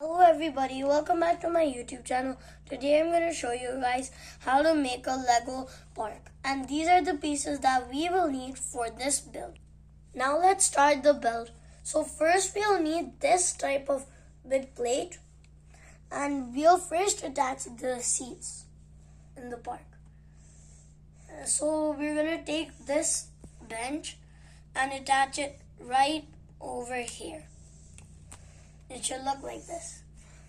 Hello everybody, welcome back to my YouTube channel. Today I'm going to show you guys how to make a Lego park. And these are the pieces that we will need for this build. Now let's start the build. So first we'll need this type of big plate. And we'll first attach the seats in the park. So we're going to take this bench and attach it right over here. It should look like this.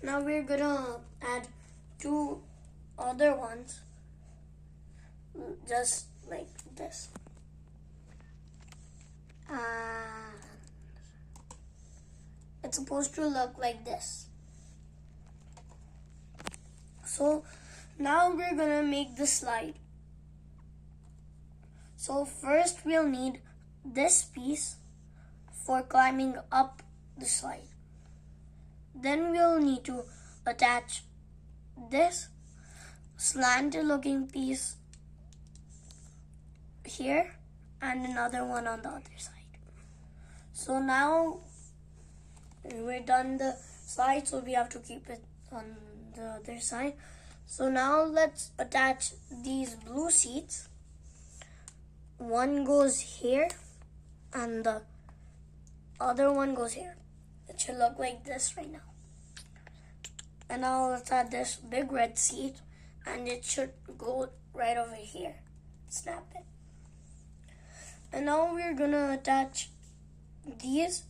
Now we're gonna add two other ones just like this. And it's supposed to look like this. So now we're gonna make the slide. So first we'll need this piece for climbing up the slide. Then we'll need to attach this slanted looking piece here and another one on the other side. So now we're done the slide, so we have to keep it on the other side. So now let's attach these blue seats. One goes here and the other one goes here. It should look like this right now. And now let's add this big red seat and it should go right over here. Snap it. And now we're gonna attach these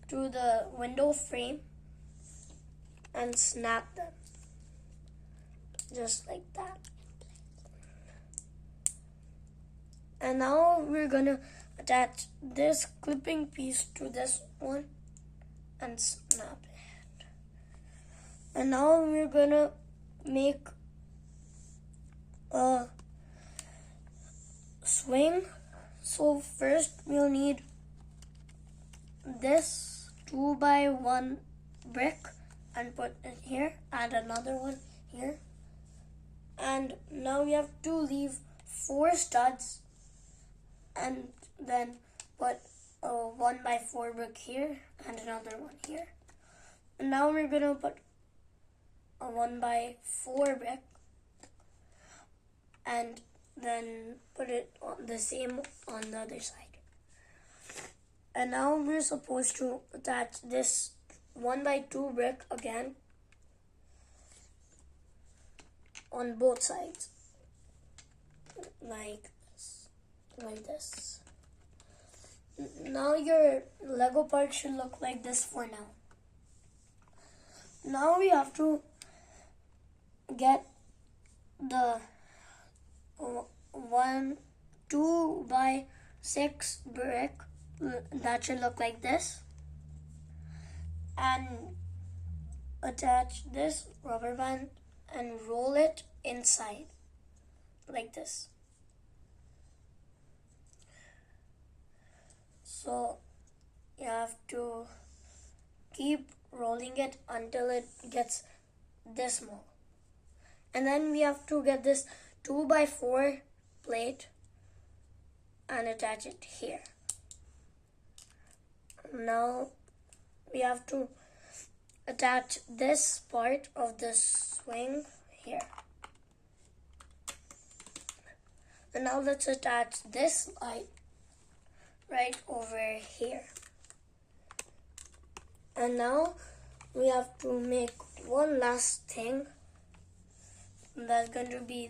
to the window frame and snap them. Just like that. And now we're gonna attach this clipping piece to this one and snap it. And now we're gonna make a swing. So first we'll need this 2x1 brick and put it here, add another one here. And now we have to leave 4 studs and then put a 1x4 brick here and another one here. And now we're gonna put a 1x4 brick and then put it on the same on the other side. And now we're supposed to attach this 1x2 brick again on both sides like this. Now your Lego park should look like this for now. Now we have to get the 2x6 brick that should look like this and attach this rubber band and roll it inside like this. So you have to keep rolling it until it gets this small. And then we have to get this 2x4 plate and attach it here. Now we have to attach this part of the swing here. And now let's attach this light right over here. And now we have to make one last thing. That's going to be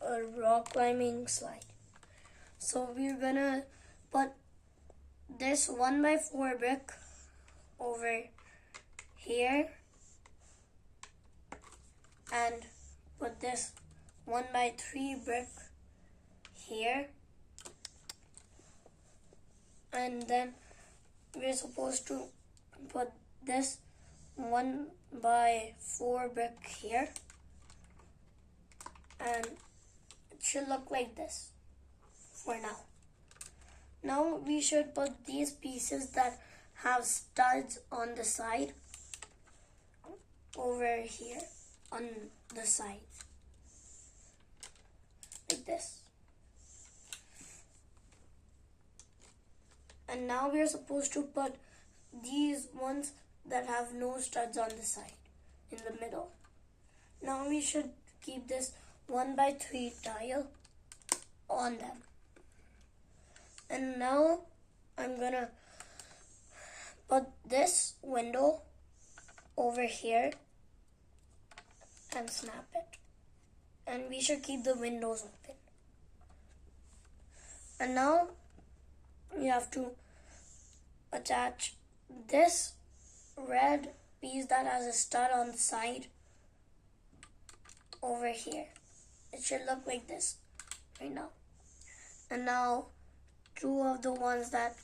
a rock climbing slide. So we're gonna put this 1x4 brick over here and put this 1x3 brick here. And then we're supposed to put this 1x4 brick here and it should look like this for now. Now we should put these pieces that have studs on the side over here on the sides like this. And now we're supposed to put these ones that have no studs on the side in the middle. Now we should keep this 1x3 tile on them. And now I'm gonna put this window over here and snap it. And we should keep the windows open. And now we have to attach this red piece that has a stud on the side over here. It should look like this right now. And now two of the ones that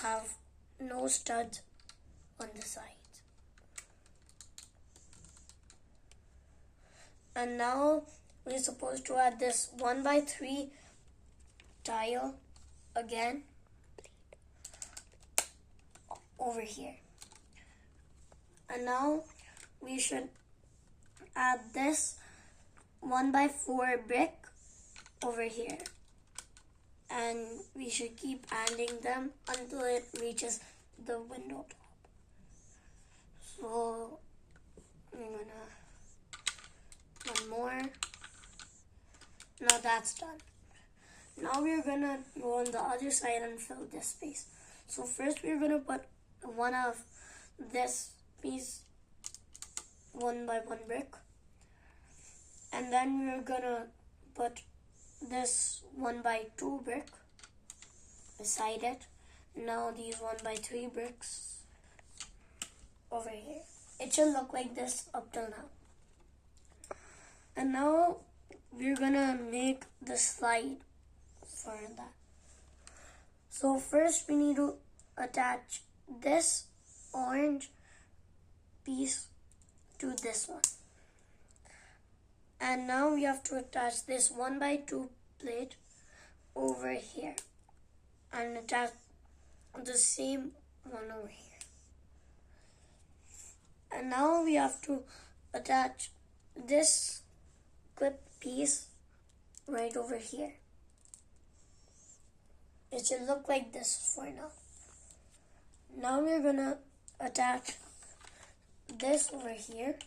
have no studs on the sides. And now we're supposed to add this 1x3 tile again over here. And now we should add this 1x4 brick over here. And we should keep adding them until it reaches the window top. So I'm gonna one more. Now that's done. Now we're gonna go on the other side and fill this space. So first we're gonna put one of this piece 1x1 brick, and then we're gonna put this 1x2 brick beside it. Now these 1x3 bricks over here. It should look like this up till now. And now we're gonna make the slide for that. So first we need to attach this orange piece to this one. And now we have to attach this 1x2 plate over here and attach the same one over here. And now we have to attach this clip piece right over here. It should look like this for now. Now we're gonna attach this over here,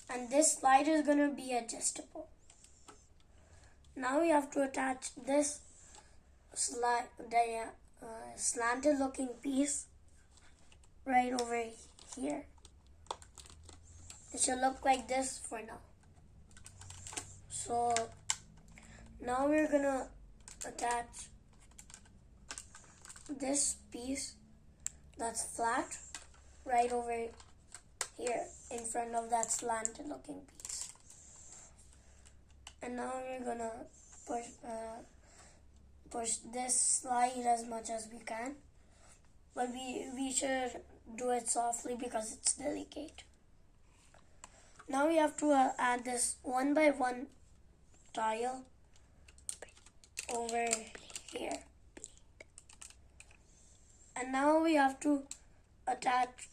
and this slide is gonna be adjustable. Now we have to attach this slanted looking piece right over here. It should look like this for now. So now we're gonna attach this piece that's flat right over here in front of that slanted looking piece. And now we're gonna push this slide as much as we can, but we should do it softly because it's delicate. Now we have to add this 1x1 tile over here. And now we have to attach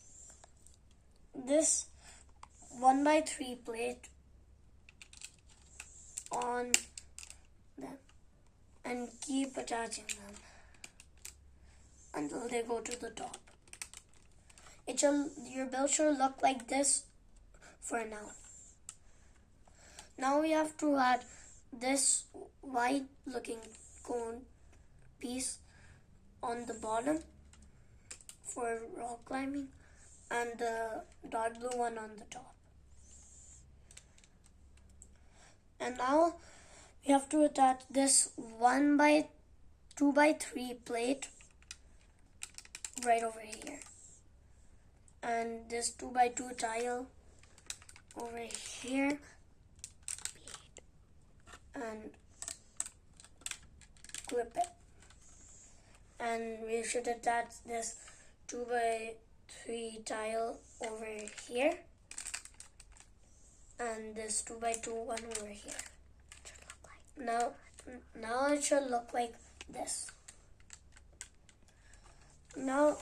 this 1x3 plate on them and keep attaching them until they go to the top. Your build should look like this for now. Now we have to add this white looking cone piece on the bottom for rock climbing and the dark blue one on the top. And now we have to attach this 1x2x3 plate right over here, and this 2x2 tile over here, and clip it. And we should attach this 2x3 tile over here and this 2x2 one over here. Now it should look like this. Now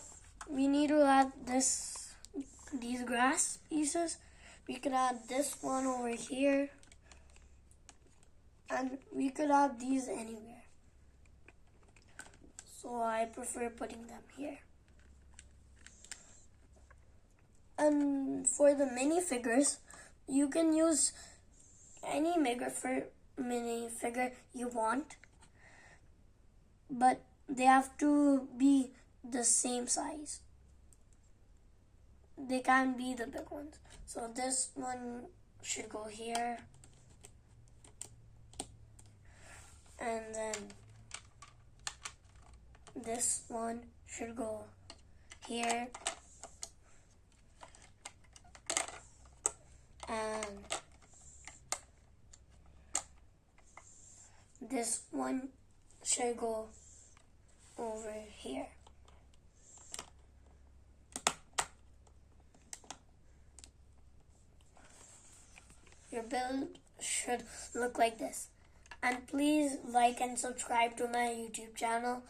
we need to add these grass pieces. We could add this one over here, and we could add these anywhere. So I prefer putting them here. for the minifigures, you can use any minifigure you want, but they have to be the same size. They can't be the big ones. So this one should go here, and then this one should go here, and this one should go over here. Your build should look like this. And please like and subscribe to my YouTube channel